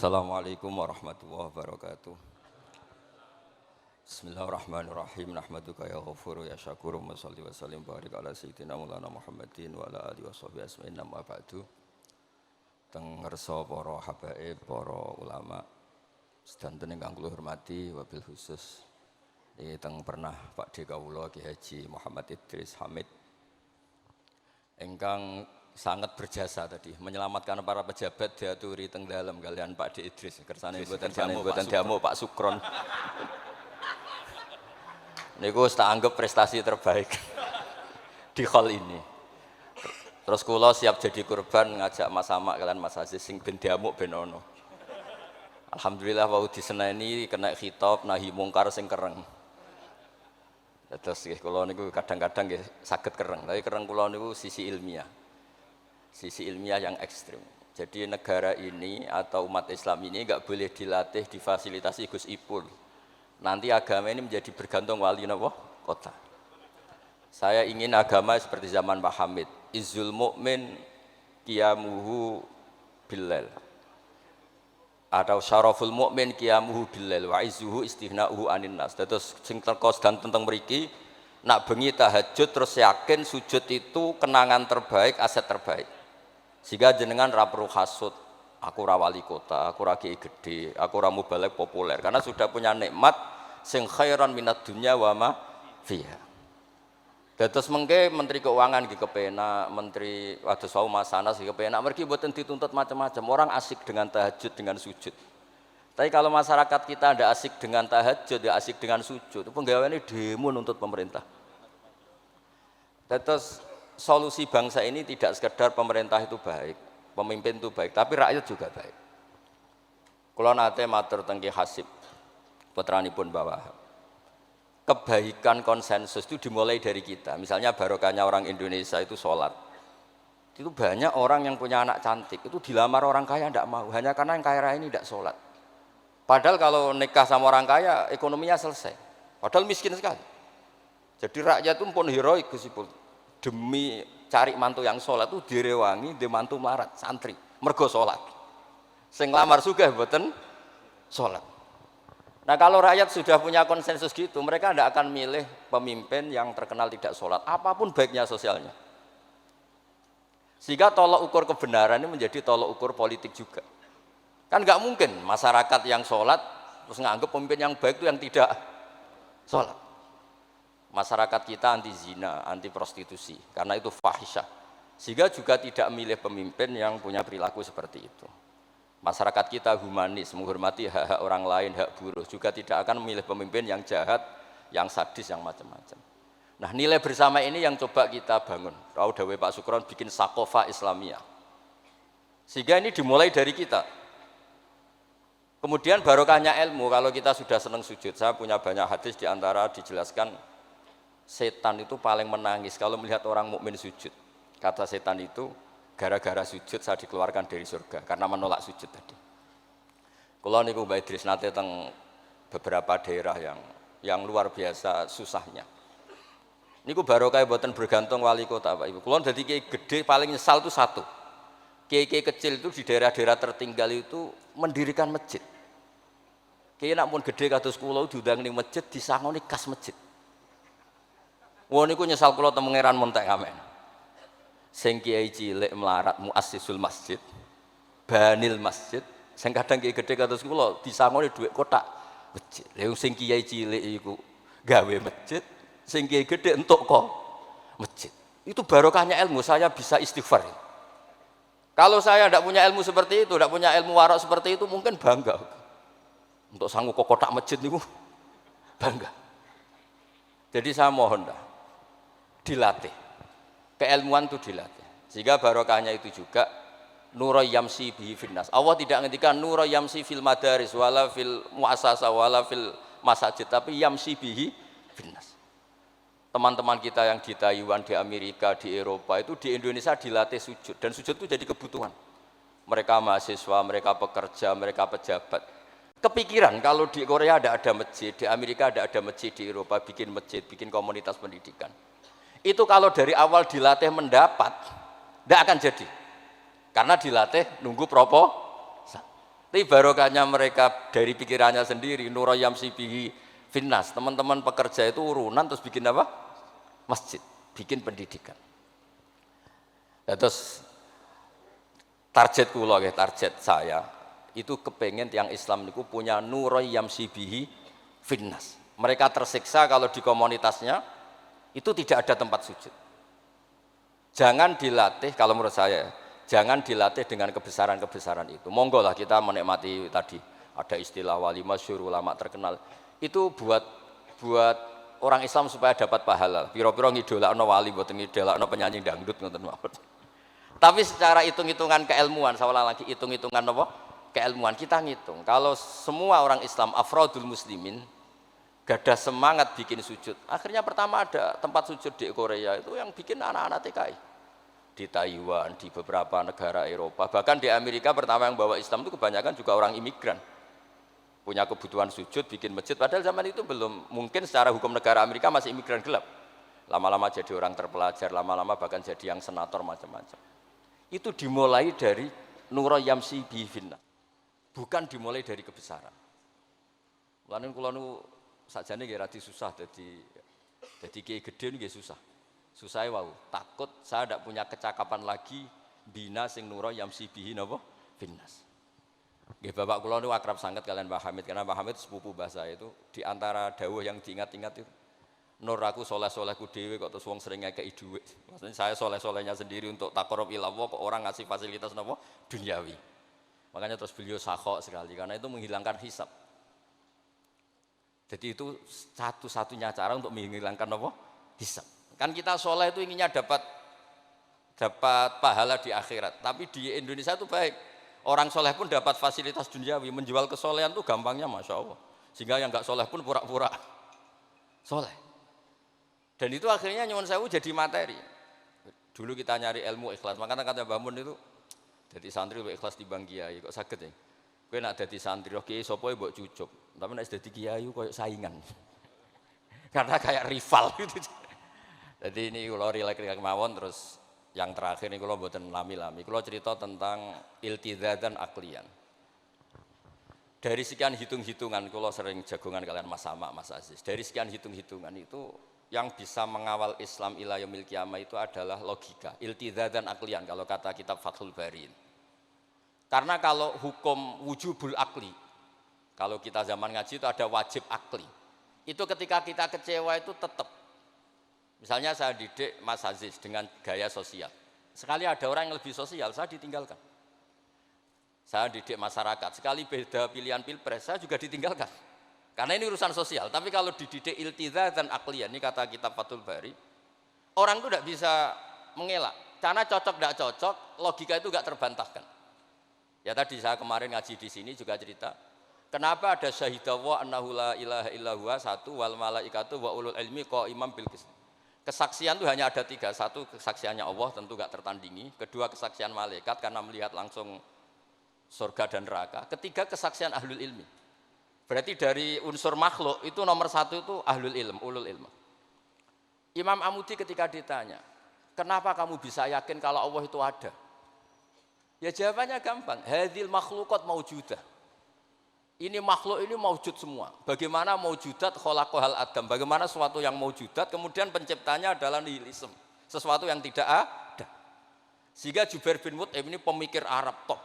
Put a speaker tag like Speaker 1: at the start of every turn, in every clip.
Speaker 1: Assalamualaikum warahmatullahi wabarakatuh. Bismillahirrahmanirrahim. Nahmaduka ya ghafuru ya syakuru wa salli wa sallim barik ala sayyidina maulana Muhammadin wa ala alihi wa sahbihi asma'in amma ba'du. Teng ngersa para habaib, para ulama sedanten ingkang kula hormati wabil khusus teng pernah Pak D kawula Ki Haji Muhammad Idris Hamid ingkang sangat berjasa tadi menyelamatkan para pejabat diaturi teng dalem kalian Pak D Idris kersane mboten diamuk Pak Sukron niku tak anggap prestasi terbaik di hal ini. Terus kula siap jadi korban ngajak Mas Samak kalian Mas Aziz sing ben diamuk ben ono. Alhamdulillah wau diseneni kena khitab nahi mungkar sing kereng. Terus kula niku kadang-kadang nggih saged kereng, tapi kereng kula niku sisi ilmiah. Sisi ilmiah yang ekstrim. Jadi negara ini atau umat Islam ini enggak boleh dilatih, difasilitasi Gus Ipul. Nanti agama ini menjadi bergantung wali napa? Kota. Saya ingin agama seperti zaman Pak Hamid. Izzul mu'min qiyamuhu billail. Atau syaraful mu'min qiyamuhu billail wa izzuhu istighna'uhu anin nas. Terus sing teko dan tentang mriki nak bengi tahajud terus yakin sujud itu kenangan terbaik, aset terbaik. Sehingga jenengan ra perlu hasud, aku ra wali kota, aku ra kiai gede, aku ra mubalek populer karena sudah punya nikmat sing khairan minad dunya wa ma fiha. Dados mengke menteri keuangan nggih kepenak, menteri wados wau Mas Anas nggih kepenak, mergi mboten dituntut macam-macam. Orang asik dengan tahajud, dengan sujud. Tapi kalau masyarakat kita ndak asik dengan tahajud, ndak asik dengan sujud, penggaweane demo nuntut pemerintah. Dados solusi bangsa ini tidak sekedar pemerintah itu baik, pemimpin itu baik, tapi rakyat juga baik. Kula nate matur teng Ki Hasib putranipun Mbah. Kebaikan konsensus itu dimulai dari kita. Misalnya barokahnya orang Indonesia itu sholat. Itu banyak orang yang punya anak cantik, itu dilamar orang kaya tidak mau, hanya karena yang kaya ini tidak sholat. Padahal kalau nikah sama orang kaya, ekonominya selesai. Padahal miskin sekali. Jadi rakyat itu pun heroik Gusipul. Demi cari mantu yang sholat itu direwangi, di mantu melarat, santri, mergo sholat. Sing lamar sugih mboten sholat. Nah kalau rakyat sudah punya konsensus gitu, mereka tidak akan milih pemimpin yang terkenal tidak sholat, apapun baiknya sosialnya. Sehingga tolok ukur kebenaran ini menjadi tolok ukur politik juga. Kan nggak mungkin masyarakat yang sholat terus nganggap pemimpin yang baik itu yang tidak sholat. Masyarakat kita anti zina, anti prostitusi, karena itu fahisyah. Sehingga juga tidak milih pemimpin yang punya perilaku seperti itu. Masyarakat kita humanis, menghormati hak-hak orang lain, hak buruh, juga tidak akan memilih pemimpin yang jahat, yang sadis, yang macam-macam. Nah nilai bersama ini yang coba kita bangun. Tahu dawuh Pak Sukron bikin sakofa Islamiyah. Sehingga ini dimulai dari kita. Kemudian barokahnya ilmu, kalau kita sudah senang sujud, saya punya banyak hadis diantara dijelaskan setan itu paling menangis kalau melihat orang mukmin sujud. Kata setan itu, gara-gara sujud saya dikeluarkan dari surga karena menolak sujud tadi. Kula niku Mbak Idris nate teng beberapa daerah yang luar biasa susahnya. Niku barokah boten bergantung wali kota Pak Ibu. Kula dadi kiai gede paling nyesal itu satu. Kiai-kiai kecil itu di daerah-daerah tertinggal itu mendirikan masjid. Kiai nak pun gede kados kula diundang ning masjid disangoni kas masjid. Wong niku nyesal kula teng Pangeran Montek amen. Sing kiai cilik melarat muassisul masjid, banil masjid, sing kadang kiai gede kados kula disangoni dhuwit kotak masjid. Lha sing kiai cilik iku gawe masjid, sing kiai gede entuk kok masjid. Itu barokahnya ilmu, saya bisa istighfar. Kalau saya tidak punya ilmu seperti itu, tidak punya ilmu warok seperti itu, mungkin bangga. Untuk sanggup kok kotak masjid niku bangga. Jadi saya mohon dah dilatih. Keilmuan itu dilatih. Sehingga barokahnya itu juga nura yamsi bihi finnas. Allah tidak ngendikan nura yamsi fil madaris wala fil muassasah wala fil masajid, tapi yamsi bihi finnas. Teman-teman kita yang di Taiwan, di Amerika, di Eropa itu di Indonesia dilatih sujud dan sujud itu jadi kebutuhan. Mereka mahasiswa, mereka pekerja, mereka pejabat. Kepikiran kalau di Korea ada masjid, di Amerika ada masjid, di Eropa bikin masjid, bikin komunitas pendidikan. Itu kalau dari awal dilatih mendapat, tidak akan jadi. Karena dilatih nunggu Tapi barokahnya mereka dari pikirannya sendiri, nurayam sibihi finnas. Teman-teman pekerja itu urunan terus bikin apa? Masjid, bikin pendidikan. Ya, terus target kula, target saya itu kepengen tiang Islam itu punya nurayam sibihi finnas. Mereka tersiksa kalau di komunitasnya itu tidak ada tempat sujud. Jangan dilatih, kalau menurut saya, jangan dilatih dengan kebesaran-kebesaran itu. Monggo lah kita menikmati tadi ada istilah wali masyhur, ulama terkenal. Itu buat orang Islam supaya dapat pahala. Piro-piro ngidolakno wali, mboten ngidolakno penyanyi dangdut ngoten mawon. Tapi secara hitung-hitungan keilmuan, saya ulang lagi, hitung-hitungan apa? Keilmuan kita ngitung. Kalau semua orang Islam afrodul muslimin gadah semangat bikin sujud. Akhirnya pertama ada tempat sujud di Korea itu yang bikin anak-anak TKI. Di Taiwan, di beberapa negara Eropa, bahkan di Amerika pertama yang bawa Islam itu kebanyakan juga orang imigran. Punya kebutuhan sujud, bikin masjid. Padahal zaman itu belum, mungkin secara hukum negara Amerika masih imigran gelap. Lama-lama jadi orang terpelajar, lama-lama bahkan jadi yang senator macam-macam. Itu dimulai dari nurayam sibihi finnas. Bukan dimulai dari kebesaran. Mulane kula nu sakjane nggih radi susah dadi kiai gedhe nggih susah. Susah wau, takut saya tidak punya kecakapan lagi bina sing nurayam sibihi napa finnas. Nggih bapak kula nu akrab sangat kalian Mbah Hamid karena Mbah Hamid sepupu bahasa itu di antara dawuh yang diingat-ingat itu nur aku soleh-solehku dhewe kok terus wong sering ngekeki dhuwit. Maksudnya saya soleh-solehnya sendiri untuk taqarrub ila Allah kok orang ngasih fasilitas napa duniawi. Makanya terus beliau sakhok sekali karena itu menghilangkan hisab. Jadi itu satu-satunya cara untuk menghilangkan apa? Hisab. Kan kita soleh itu inginnya dapat pahala di akhirat. Tapi di Indonesia itu baik. Orang soleh pun dapat fasilitas duniawi. Menjual kesolehan itu gampangnya Masya Allah. Sehingga yang nggak soleh pun pura-pura soleh. Dan itu akhirnya nyuwun sewu jadi materi. Dulu kita nyari ilmu ikhlas. Makanya kata Mbah Mun itu jadi santri lebih ikhlas di bang kiai kok sakit ya. Kowe nak dadi santri oke sapa mbok cucuk. Tapi nek dadi kiai koyo saingan. Karena kayak rival gitu. Jadi ini kula rilek-rilek mawon terus yang terakhir ini kula mboten lami-lami. Kula cerita tentang iltizatan aklian. Dari sekian hitung-hitungan kula sering jagongan kalian Mas Sama, Mas Aziz. Dari sekian hitung-hitungan itu yang bisa mengawal Islam ila yaumil qiyamah itu adalah logika, iltizatan aklian kalau kata kitab Fathul Bari. Karena kalau hukum wujubul akli, kalau kita zaman ngaji itu ada wajib akli. Itu ketika kita kecewa itu tetap. Misalnya saya didik Mas Aziz dengan gaya sosial. Sekali ada orang yang lebih sosial, saya ditinggalkan. Saya didik masyarakat, sekali beda pilihan pilpres, saya juga ditinggalkan. Karena ini urusan sosial. Tapi kalau dididik iltizatan aklian, ini kata kitab Fathul Bari, orang itu tidak bisa mengelak. Karena cocok tidak cocok, logika itu tidak terbantahkan. Ya tadi saya kemarin ngaji di sini juga cerita, kenapa ada syahidallah annahu la ilaha illallah satu wal malaikatu wa ulul ilmi qaimam bil qist. Kesaksian itu hanya ada tiga. Satu kesaksiannya Allah tentu tidak tertandingi. Kedua kesaksian malaikat karena melihat langsung surga dan neraka. Ketiga kesaksian ahlul ilmi. Berarti dari unsur makhluk itu nomor satu itu ahlul ilm, ulul ilm. Imam Amudi ketika ditanya, kenapa kamu bisa yakin kalau Allah itu ada? Ya jawabannya gampang, hadhil makhluqat maujudah. Ini makhluk ini maujud semua. Bagaimana maujudat khalaqahal adam? Bagaimana sesuatu yang maujudat kemudian penciptanya adalah nihilisme, sesuatu yang tidak ada. Sehingga Jubair bin Mut'im ini pemikir Arab top.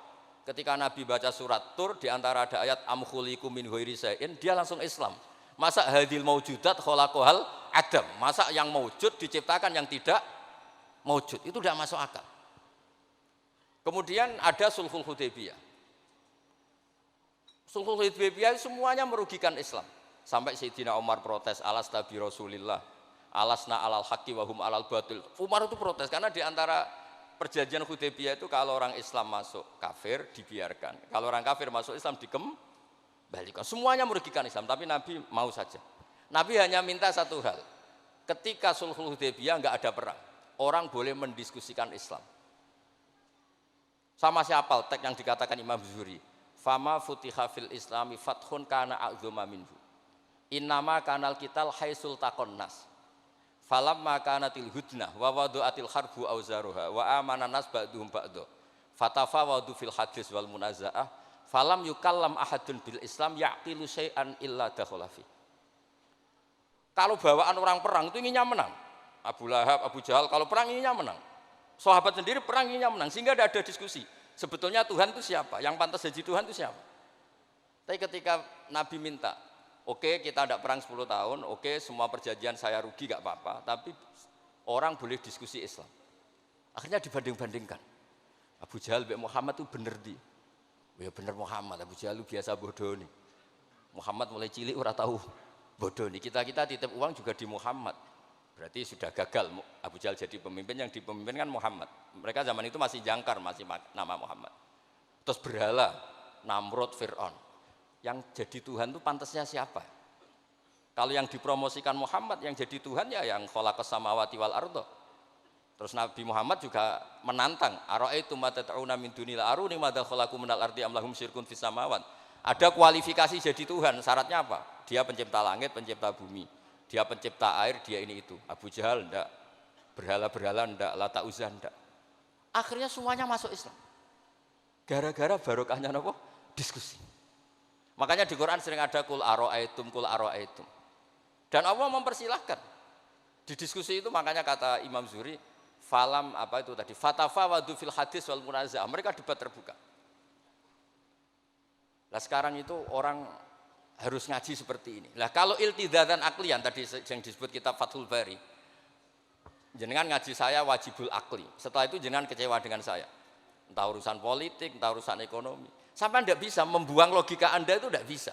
Speaker 1: Ketika Nabi baca surat Tur di antara ada ayat am khuliqu min ghairi syai'in, dia langsung Islam. Masa hadhil maujudat khalaqahal adam? Masa yang maujud diciptakan yang tidak maujud? Itu tidak masuk akal. Kemudian ada Sulhul Hudaybiyah. Sulhul Hudaybiyah semuanya merugikan Islam. Sampai Sayyidina Umar protes, alasta bi Rasulillah, alasna alal haqqi wa hum alal batil. Umar itu protes karena di antara perjanjian Hudaybiyah itu kalau orang Islam masuk kafir dibiarkan. Kalau orang kafir masuk Islam dikembalikan. Semuanya merugikan Islam, tapi Nabi mau saja. Nabi hanya minta satu hal. Ketika Sulhul Hudaybiyah enggak ada perang, orang boleh mendiskusikan Islam. Sama siapa teks yang dikatakan Imam Zuhri? Fama futiha fil islami fathun kana a'zuma minhu. Innama kanal kital haisul taqon nas. Falamma kanatil hudnah wa wadu'atil harbu auzaruha wa amana nas ba'duhum ba'du. Fatafawadu fil hadis wal munazaah falam yukallam ahadun bil Islam yaqilu syai'an illa dakhala fi. Kalau bawaan orang perang itu inginnya menang. Abu Lahab, Abu Jahal kalau perang inginnya menang. Sahabat sendiri perang inginnya menang sehingga tidak ada diskusi. Sebetulnya Tuhan itu siapa? Yang pantas jadi Tuhan itu siapa? Tapi ketika Nabi minta, oke, kita tidak perang 10 tahun, oke, semua perjanjian saya rugi gak apa-apa, tapi orang boleh diskusi Islam. Akhirnya dibanding-bandingkan. Abu Jahal bin Muhammad itu bener di. Ya bener Muhammad, Abu Jahal biasa bodoh nih. Muhammad mulai cilik ora tahu bodoh nih. Kita titip uang juga di Muhammad. Berarti sudah gagal Abu Jahal jadi pemimpin, yang dipemimpinkan Muhammad. Mereka zaman itu masih jangkar, masih nama Muhammad. Terus berhala, Namrud, Fir'aun. Yang jadi Tuhan itu pantasnya siapa? Kalau yang dipromosikan Muhammad, yang jadi Tuhan ya yang khalaqas samawati wal ardo. Terus Nabi Muhammad juga menantang, ara'aitum ma tad'una min dunil aruni madza khalaqu minal ardi am lahum syirkun fis samawat. Ada kualifikasi jadi Tuhan, syaratnya apa? Dia pencipta langit, pencipta bumi. Dia pencipta air, dia ini itu. Abu Jahal enggak, berhala-berhala enggak, Lata Uzza enggak. Akhirnya semuanya masuk Islam. Gara-gara barokahnya apa? Diskusi. Makanya di Quran sering ada kul ara'aitum, kul ara'aitum. Dan Allah mempersilahkan. Di diskusi itu makanya kata Imam Zuhri, falam apa itu tadi? Fatafawadu fil hadis wal munaza'ah. Mereka debat terbuka. Nah sekarang itu orang harus ngaji seperti ini. Lah kalau iltidatan aklian tadi yang disebut kitab Fathul Bari, jenengan ngaji saya wajibul akli. Setelah itu jenengan kecewa dengan saya. Entah urusan politik, entah urusan ekonomi. Sampai tidak bisa membuang logika Anda itu tidak bisa.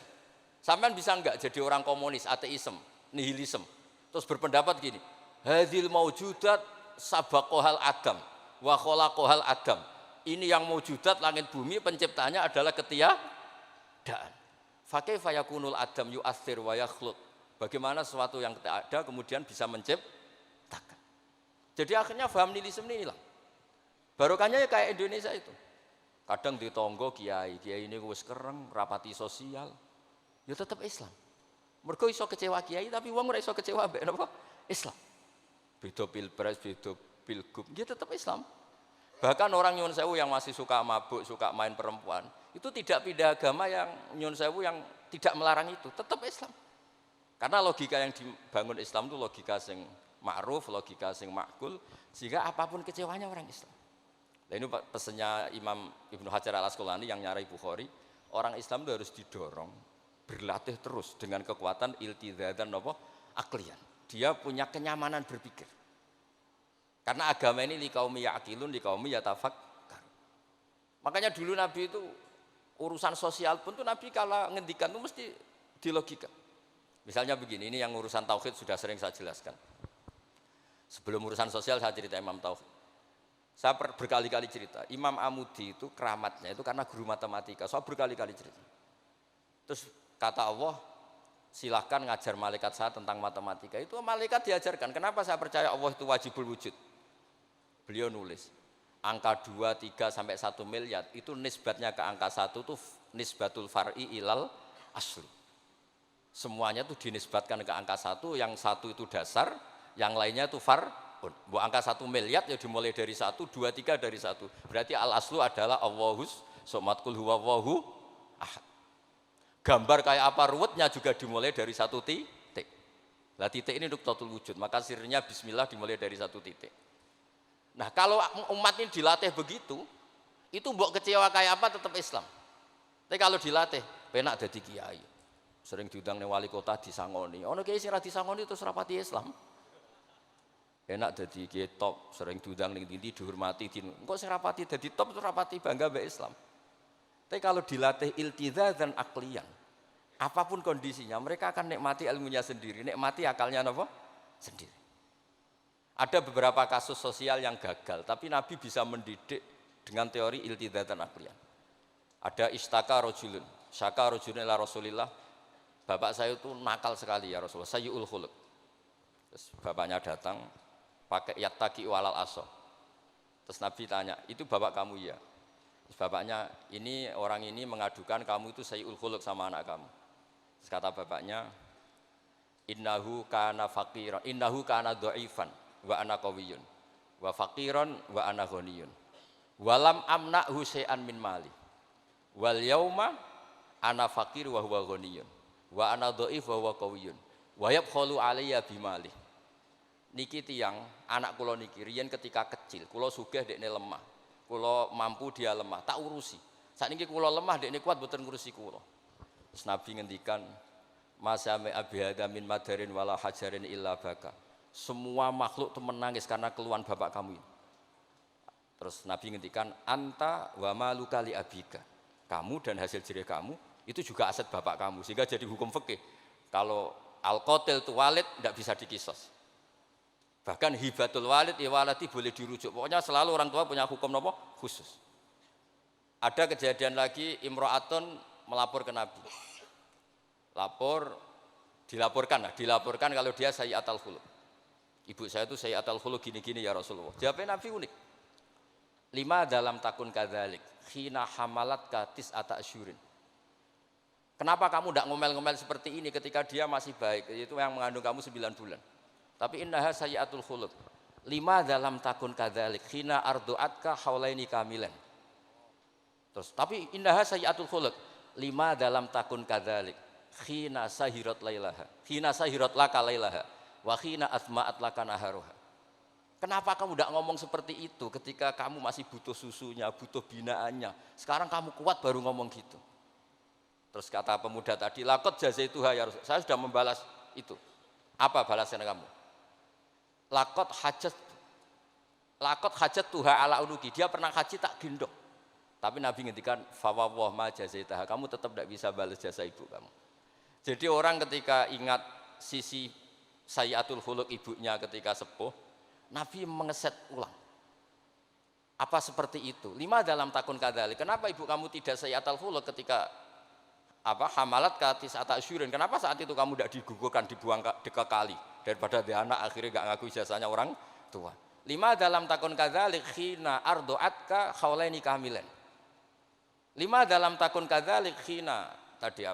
Speaker 1: Sampai bisa enggak jadi orang komunis, ateisme, nihilisme. Terus berpendapat gini, hadzil maujudat sabaqohal adam wa khalaqohal adam. Ini yang maujudat langit bumi penciptanya adalah ketiadaan. Fakaifa yakunul adam yu'athir wa yakhluq. Bagaimana sesuatu yang tidak ada kemudian bisa menciptakan. Jadi akhirnya paham nihilisme ini hilang. Barokahnya ya kayak Indonesia itu. Kadang di tonggo kiai ini wis kereng, rapati sosial. Ya tetap Islam. Mergo iso kecewa kiai tapi wong ora iso kecewa mbek napa? Islam. Beda pilpres, beda pilgub, dia tetap Islam. Bahkan orang nyun sewu yang masih suka mabuk, suka main perempuan, itu tidak pindah agama yang nyun sewu yang tidak melarang itu, tetap Islam. Karena logika yang dibangun Islam itu logika sing ma'ruf, logika sing makul, sehingga apapun kecewanya orang Islam. Nah ini pesannya Imam Ibnu Hajar al-Asqalani yang nyarai Bukhari, orang Islam itu harus didorong, berlatih terus dengan kekuatan iltizatan aklian. Dia punya kenyamanan berpikir. Karena agama ini liqaumi ya'qilun, liqaumi yatafakkar. Makanya dulu Nabi itu urusan sosial pun tuh Nabi kalau ngendikan itu mesti dilogika. Misalnya begini, ini yang urusan tauhid sudah sering saya jelaskan. Sebelum urusan sosial saya cerita Imam Tauhid. Saya berkali-kali cerita, Imam Amudi itu keramatnya itu karena guru matematika. Saya berkali-kali cerita. Terus kata Allah, silahkan ngajar malaikat saya tentang matematika. Itu malaikat diajarkan. Kenapa saya percaya Allah itu wajibul wujud? Beliau nulis, angka 2, 3 sampai 1 miliar itu nisbatnya ke angka 1 itu nisbatul far'i ilal asli. Semuanya itu dinisbatkan ke angka 1, yang 1 itu dasar, yang lainnya itu far'un. Bu angka 1 miliar ya dimulai dari 1, 2, 3 dari 1. Berarti al aslu adalah Allahus somat kul huwallahu ahad. Gambar kayak apa ruwetnya juga dimulai dari 1 titik. Lah titik ini nuktatul wujud, maka sirnya bismillah dimulai dari 1 titik. Nah kalau umat ini dilatih begitu, itu mbok kecewa kayak apa tetap Islam. Tapi kalau dilatih, penak jadi kiai. Sering diundang ning wali kota disangoni. Ono kiai sing ra disangoni terus rapati Islam. Enak jadi kiai top, sering diundang ning ndi dihormati. Engko sing rapati dadi top terus rapati bangga mbek Islam. Tapi kalau dilatih iltizatan aklian, apapun kondisinya, mereka akan nikmati ilmunya sendiri, nikmati akalnya apa? Sendiri. Ada beberapa kasus sosial yang gagal, tapi Nabi bisa mendidik dengan teori iltizatan aklian. Ada istaka rojulun, syaka rojulun ila Rasulillah. Bapak saya itu nakal sekali ya Rasulullah, sayyul khuluq. Terus bapaknya datang pakai yattaqi walal aso. Terus Nabi tanya, itu bapak kamu ya? Terus bapaknya, ini orang ini mengadukan kamu itu sayyul khuluq sama anak kamu. Terus kata bapaknya, innahu kana faqiran, innahu kana dhaifan wa ana qawiyun wa faqiran wa ana ghaniyun walam amna'hu syai'an min mali Wal yauma ana faqir wa huwa ghaniyun. Wa ana dhaif wa huwa qawiyyun. Wa yabkhalu alayya bimali. Niki tiyang anak kula niki riyen ketika kecil, kula sugih dekne lemah. Kula mampu dia lemah, tak urusi. Sakniki kula lemah dekne kuat mboten ngurusi kula. Terus Nabi ngendikan masame abihada min madarin wala hajarin illa baka. Semua makhluk itu menangis karena keluhan bapak kamu ini. Terus Nabi ngendikan anta wa maluka li abika. Kamu dan hasil jerih kamu itu juga aset bapak kamu, sehingga jadi hukum fikih. Kalau al-qatil itu walid tidak bisa dikisos. Bahkan hibatul walid ya waladi boleh dirujuk. Pokoknya selalu orang tua punya hukum nopo khusus. Ada kejadian lagi imro'atun melapor ke Nabi. Dilaporkan kalau dia sayyi'atul khuluq. Ibu saya itu sayyi'atul khuluq gini-gini ya Rasulullah. Jawabnya Nabi unik. 5 dalam takun kadzalik khina hamalat katis ata asyurin. Kenapa kamu tidak ngomel-ngomel seperti ini ketika dia masih baik, itu yang mengandung kamu 9 bulan. Tapi innaha sayyi'atul khuluq. 5 dalam takun kadzalik khina ardu'atka haulaini kamilan. Terus tapi innaha sayyi'atul khuluq. 5 dalam takun kadzalik khina sahirat lailaha. Khina sahirat laka lailaha wa khina asma'at laka naharuha. Kenapa kamu tidak ngomong seperti itu ketika kamu masih butuh susunya, butuh binaannya? Sekarang kamu kuat baru ngomong gitu. Terus kata pemuda tadi, laqad jazaituha ya Rasul. Saya sudah membalas itu. Apa balasan kamu? Laqad hajat tuha ala unuki. Dia pernah haji tak gendong. Tapi Nabi ngendikan fawwah ma jazaitaha. Kamu tetap tidak bisa balas jasa ibu kamu. Jadi orang ketika ingat sisi sayyi'atul khuluq ibunya ketika sepuh, Nabi mengeset ulang. Apa seperti itu? 5 dalam takun kadzalik. Kenapa ibu kamu tidak sayyi'atul khuluq ketika hamalat katis ata asyurin? Kenapa saat itu kamu tidak digugurkan, dibuang ke kali daripada dia anak akhirnya enggak ngaku jasanya orang tua? 5 dalam takun kadzalik khina ardu'atka haulaini kamilan. 5 dalam takun kadzalik khina tadi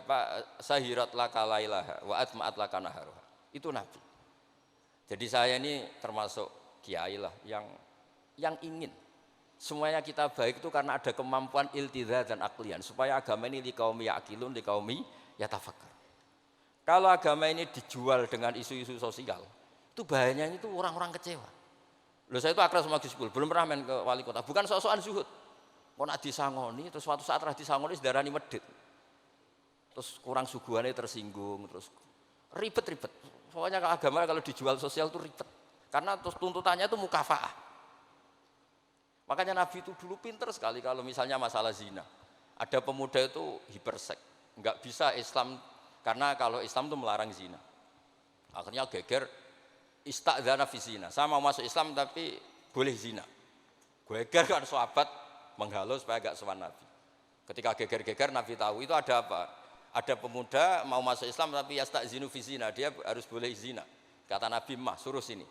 Speaker 1: sahirat laka lailaha wa atma'at laka naharuha. Itu Nabi. Jadi saya ini termasuk kiai lah yang ingin semuanya kita baik itu karena ada kemampuan iltidza dan aklian supaya agama ini liqaumi yaqilun liqaumi yatafakkar. Kalau agama ini dijual dengan isu-isu sosial, itu bahayanya itu orang-orang kecewa. Loh saya itu akrab sama Gus Pul, belum pernah main ke wali kota, bukan sok-sokan zuhud. Kok nak disangoni, terus suatu saat ra disangoni sedarani medhit. Terus kurang suguhannya tersinggung, terus ribet-ribet. Pokoknya agama kalau dijual sosial itu ribet. Karena terus tuntutannya itu mukafaah. Makanya Nabi itu dulu pinter sekali kalau misalnya masalah zina. Ada pemuda itu hiperseks, nggak bisa Islam karena kalau Islam itu melarang zina. Akhirnya geger istadzana fi zina. Saya mau masuk Islam tapi boleh zina. Geger kan sahabat menghalau supaya nggak sowan Nabi. Ketika geger-geger Nabi tahu itu ada apa? Ada pemuda mau masuk Islam tapi yastazinu fi zina, dia harus boleh zina. Kata Nabi, "Mah, suruh sini."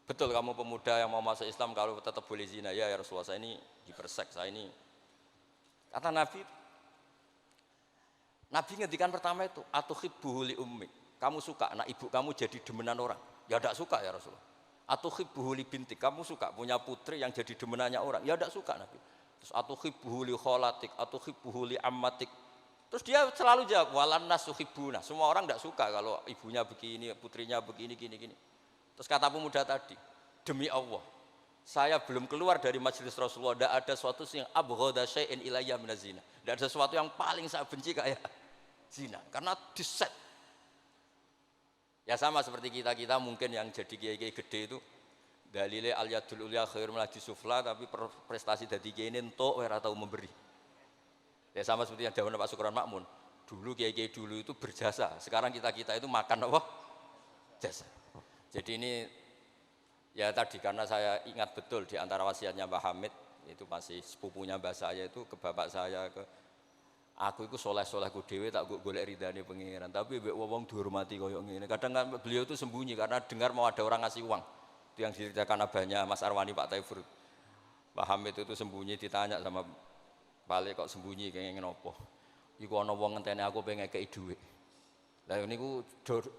Speaker 1: Betul kamu pemuda yang mau masuk Islam kalau tetap boleh zina? Ya Rasulullah, saya ini hiperseks, saya ini. Kata Nabi, Nabi ngendikan pertama itu, atuhibbuhu li ummik. Kamu suka anak ibu kamu jadi demenan orang? Ya tidak suka ya Rasulullah. Atuhibbuhu li bintik. Kamu suka punya putri yang jadi demenannya orang? Ya tidak suka Nabi. Terus atuhibbuhu li kholatik, atuhibbuhu li ammatik. Terus dia selalu jawab, walan nasuhibbuna. Semua orang tidak suka kalau ibunya begini, putrinya begini, gini. Terus kata pemuda tadi, demi Allah, saya belum keluar dari majelis Rasulullah, tidak ada sesuatu yang abghadha syai'in ilayya minaz zina. Tidak ada sesuatu yang paling saya benci kayak zina, karena diset. Ya sama seperti kita mungkin yang jadi kiai-kiai gede itu, dalile al yadul ulya khairun min sufla, tapi prestasi dadi kiai entuk ora tau memberi. Ya sama seperti yang dawuh Pak Sukron Makmun. Dulu kiai-kiai dulu itu berjasa, sekarang kita itu makan apa? Jasa. Jadi ini ya tadi karena saya ingat betul di antara wasiatnya Mbah Hamid, itu masih sepupunya mbah saya itu ke bapak saya ke aku itu soleh-solehku dhewe tak golek ridane pengiran, tapi mbek wong dihormati koyo ngene. Kadang kan beliau itu sembunyi karena dengar mau ada orang ngasih uang. Itu yang diceritakan abahnya Mas Arwani Pak Taifur. Mbah Hamid itu sembunyi ditanya sama balik kok sembunyi kayak ngene apa? Iku ana wong ngenteni aku pengen ngekeki dhuwit. Lah niku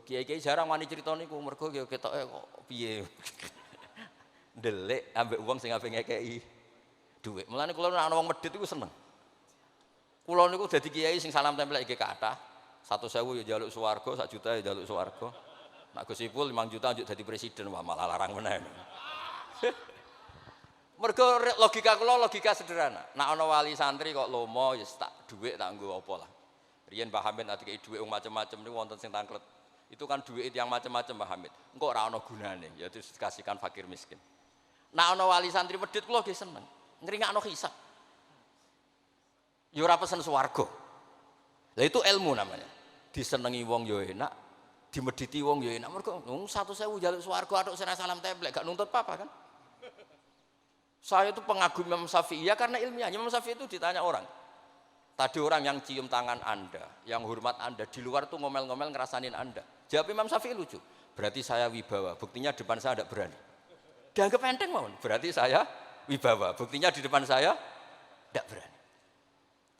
Speaker 1: kiai-kiai jarang wani crita niku mergo ketoke kok piye. Ndelik ambek wong sing ape ngekeki dhuwit. Mulane kula nek ana wong medhit iku seneng. Kula niku dadi kiai sing salam tempel iki kathah. 100.000 ya njaluk swarga, 1 juta ya njaluk swarga. Nak Gus Ipul 5 juta njuk dadi presiden, wah malah larang meneh. Mergo logika kula logika sederhana. Nak ana wali santri kok lomo ya tak dhuwit tak nggo apa lah. Riyen Mbah Hamid ati kei dhuwit macam-macam niku wonten sing tangklet. Itu kan dhuwit yang macam-macam Mbah Hamid. Engko ora ana gunane, ya dikasihkan fakir miskin. Nak ana wali santri medhit kula nggih seneng. Ngringakno hisab. Ya ora pesen swarga. Lah itu ilmu namanya. Disenengi wong ya enak, dimediti wong ya enak. Mergo 100.000 njaluk swarga atuk sira salam templek gak nuntut apa-apa kan. Saya itu pengagum Imam Syafi'i ya karena ilmiah. Imam Syafi'i itu ditanya orang. Tadi orang yang cium tangan Anda, yang hormat Anda, di luar tuh ngomel-ngomel ngerasanin Anda. Jawab Imam Syafi'i lucu. Berarti saya wibawa, buktinya depan saya tidak berani. Dianggap enteng mohon. Berarti saya wibawa, buktinya di depan saya tidak berani.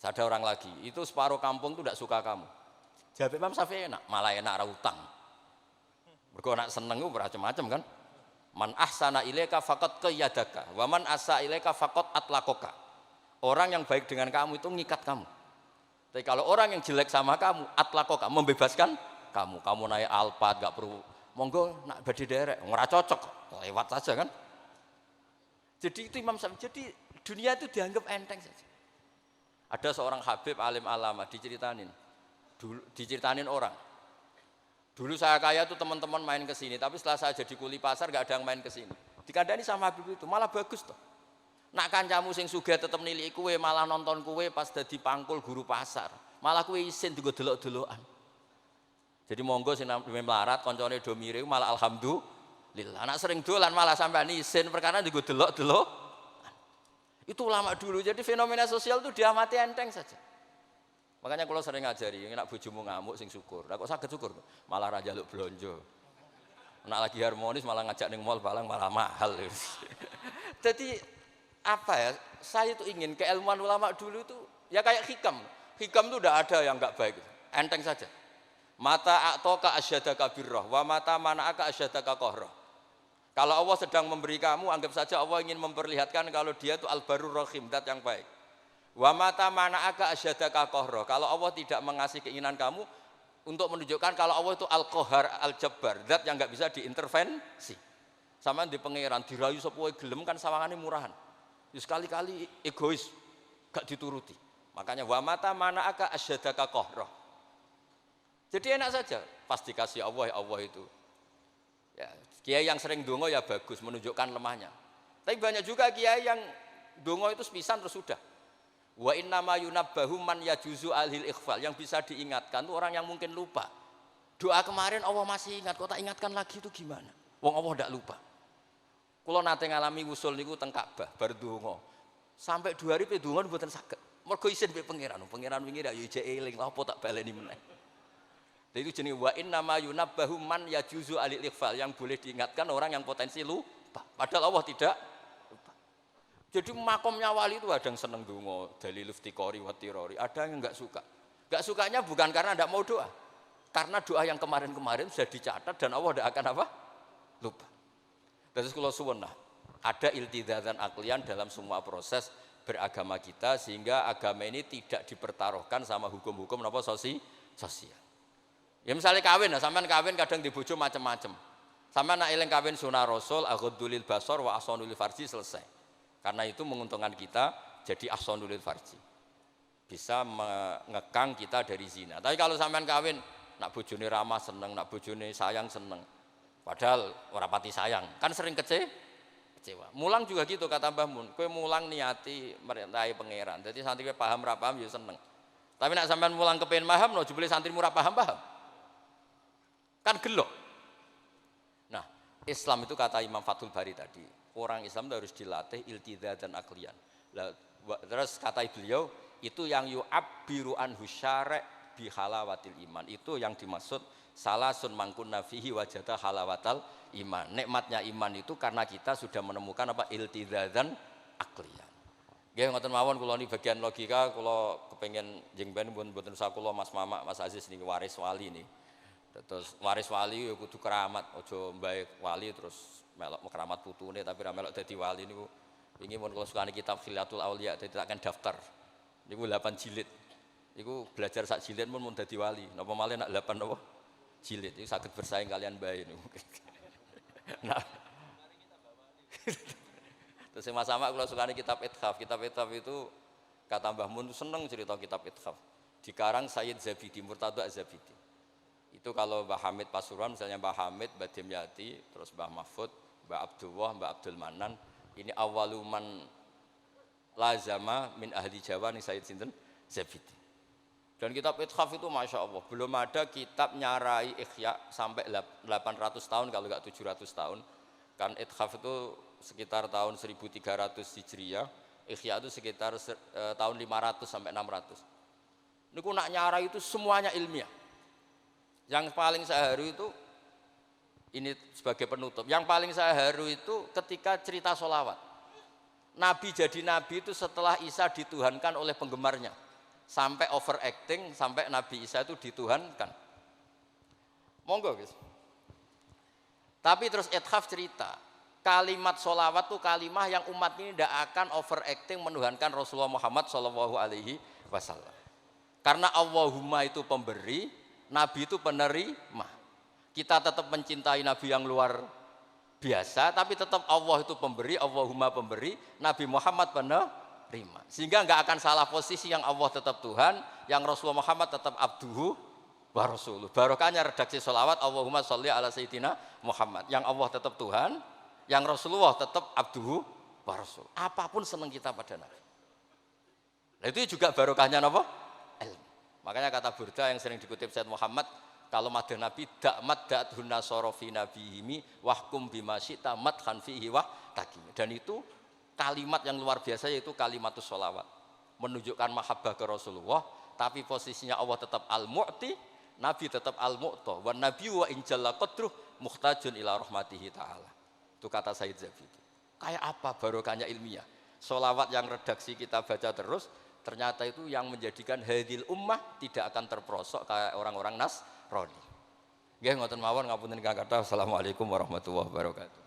Speaker 1: Ada orang lagi, itu separuh kampung itu tidak suka kamu. Jawab Imam Syafi'i enak, malah enak rautang. Mergo nak seneng itu macam-macam kan. Man ahsana ilaika faqad qayyadaka wa man asa ilaika faqad atlaqaka. Orang yang baik dengan kamu itu ngikat kamu. Tapi kalau orang yang jelek sama kamu, atlaqaka, membebaskan kamu. Kamu naik Alphard gak perlu monggo nak badhe derek, ora cocok, lewat saja kan. Jadi itu Imam Syafi'i. Jadi dunia itu dianggap enteng saja. Ada seorang Habib alim alama diceritain orang. Dulu saya kaya tuh teman-teman main ke sini, tapi setelah saya jadi kuli pasar gak ada yang main ke sini. Dikandani sama Habib itu, malah bagus toh. Nak kancamu sing sugih tetep nilai kue, malah nonton kue pas dadi pangkul guru pasar. Malah kue isin juga delok-delokan. Jadi monggo sing melarat koncone do mirip malah alhamdulillah. Nak sering dolan malah sampean isin perkara juga delok-delok. Itu ulama dulu. Jadi fenomena sosial itu diamati enteng saja. Makanya kalau sering ngajari, nak bojomu ngamuk sing syukur. Lah kok saged syukur? Malah ra njaluk blonjo. Nak lagi harmonis malah ngajak ning mall balang malah mahal. Jadi apa ya? Saya itu ingin keilmuan ulama dulu itu ya kayak hikam. Hikam itu udah ada yang enggak baik. Enteng saja. Mata a'taka asyadaka birrah wa mata mana'aka asyadaka qahrah. Kalau Allah sedang memberi kamu, anggap saja Allah ingin memperlihatkan kalau dia itu al-barur rahim, zat yang baik. Wa mata mana'aka asyadaka qahrah. Kalau Allah tidak mengasih keinginan kamu untuk menunjukkan kalau Allah itu al-qahar, al-jabbar, zat yang enggak bisa diintervensi. Sama di pangeran dirayu sapa wae gelem kan sawangane murahan. Ya sekali-kali egois, gak dituruti. Makanya wa mata mana'aka asyadaka qahrah. Jadi enak saja, pas dikasih Allah, ya Allah itu. Ya, kiai yang sering dongo ya bagus, menunjukkan lemahnya. Tapi banyak juga kiai yang dongo itu sepisan terus sudah. Wa innama yunabbahu man yajuzu alhil ikhfal, yang bisa diingatkan itu orang yang mungkin lupa. Doa kemarin Allah masih ingat, kok tak ingatkan lagi itu gimana? Wong Allah tidak lupa. Kula nate ngalami usul niku teng Ka'bah bar donga. Sampai 2 hari pe donga mboten saged. Mergo isin pe pangeran. Pangeran wingi ya ijek eling, lha apa tak baleni meneh. Lha itu jenenge wa innama yunabbahu man yajuzu alil ikhfal, yang boleh diingatkan orang yang potensi lupa. Padahal Allah tidak lupa. Jadi makomnya wali itu ada yang seneng donga, dalil iftiqori wa tirori, ada yang enggak suka. Enggak sukanya bukan karena enggak mau doa. Karena doa yang kemarin-kemarin sudah dicatat dan Allah tidak akan apa? Lupa. Terus kalau suwun ada iltizazan aklian dalam semua proses beragama kita, sehingga agama ini tidak dipertaruhkan sama hukum-hukum apa sosial. Ya misalnya kawin, sampean kawin kadang di bojo macam-macam. Sampean nak eling kawin sunah Rasul, aghdulil basar wa ahsanul farji, selesai. Karena itu menguntungkan kita jadi ahsanul farji. Bisa mengekang kita dari zina. Tapi kalau sampean kawin nak bojone ramah seneng, nak bojone sayang seneng. Padahal ora pati sayang, kan sering kecewa. Mulang juga gitu kata Mbah Mun, kowe mulang niati merintahi pangeran. Jadi santri kowe paham ra paham ya seneng. Tapi nak sampean mulang kepen paham no jebule santri murah paham-paham. Kan gelok. Nah, Islam itu kata Imam Fathul Bari tadi, orang Islam itu harus dilatih iltizaz dan aklian. Terus kata beliau, itu yang yu'abbiru anhu syara' bi halawatil iman. Itu yang dimaksud salasun mangkunna fihi wajada halawatal iman. Nikmatnya iman itu karena kita sudah menemukan apa iltizazan aklian. Nggih ngoten mawon kula ni bagian logika kula kepengin jengben mboten usah kula Mas Mamak Mas Aziz niki waris wali nih. Terus waris wali ya kudu keramat, aja mbae wali terus melok keramat putune tapi ra melok dadi wali niku. Wingi mun kula sukani kitab Khilatul Auliya dadi tak kan daftar. Niku 8 jilid. Iku belajar sak jilid pun mau dadi wali. Napa malih nak 8 napa? Jilid. Iku saged bersaing kalian bae niku. Nah. Terus yang Mas Sama kalau sukani kitab Ithaf. Kitab Ithaf itu kata Mbah Mun seneng cerita kitab Ithaf. Dikarang Sayyid Zabidi, Murtado Az-Zabidi. Itu kalau Mbah Hamid Pasuruan, misalnya Mbah Hamid, Mbah Dimyati, terus Mbah Mahfud, Mbah Abdullah, Mbah Abdul Manan, ini awaluman lazama min ahli Jawa nih Sayyid Sinten Zabidi. Dan kitab Ithaf itu Masya Allah, belum ada kitab nyarai Ikhya sampai 800 tahun kalau enggak 700 tahun. Kan Ithaf itu sekitar tahun 1300 Hijriah, Ikhya itu sekitar tahun 500 sampai 600. Niku nak nyarai itu semuanya ilmiah. Yang paling saya haru itu, ini sebagai penutup, yang paling saya haru itu ketika cerita sholawat. Nabi jadi nabi itu setelah Isa dituhankan oleh penggemarnya, sampai overacting, sampai Nabi Isa itu dituhankan. Monggo guys. Tapi terus Ithaf cerita, kalimat sholawat itu kalimah yang umat ini tidak akan overacting menuhankan Rasulullah Muhammad SAW. Karena Allahumma itu pemberi, Nabi itu penerima. Kita tetap mencintai Nabi yang luar biasa, tapi tetap Allah itu pemberi, Allahumma pemberi, Nabi Muhammad penerima. Sehingga nggak akan salah posisi, yang Allah tetap Tuhan, yang Rasulullah Muhammad tetap abduhu wa rasuluh. Barokahnya redaksi sholawat Allahumma sholli ala sayyidina Muhammad. Yang Allah tetap Tuhan, yang Rasulullah tetap abduhu wa rasuluh. Apapun senang kita pada Nabi. Nah, itu juga barokahnya apa? Ilmu. Makanya kata Burda yang sering dikutip Said Muhammad, kalau madha Nabi dakmat da'athun nasara fi nabihimi wahkum bima syi'ta madhan fihi wah takim. Dan itu kalimat yang luar biasa, yaitu kalimatus sholawat, menunjukkan mahabbah ke Rasulullah, tapi posisinya Allah tetap al-mu'ti, Nabi tetap al-mu'ta, wa nabi wa injalla qadruh muhtajun ila rahmatihi ta'ala. Itu kata Sayyid Zabidi. Kayak apa barokahnya ilmiah? Sholawat yang redaksi kita baca terus, ternyata itu yang menjadikan hadil ummah tidak akan terperosok kayak orang-orang Nasrani. Nggih ngoten mawon, ngapunten Kang Kathah. Assalamualaikum warahmatullahi wabarakatuh.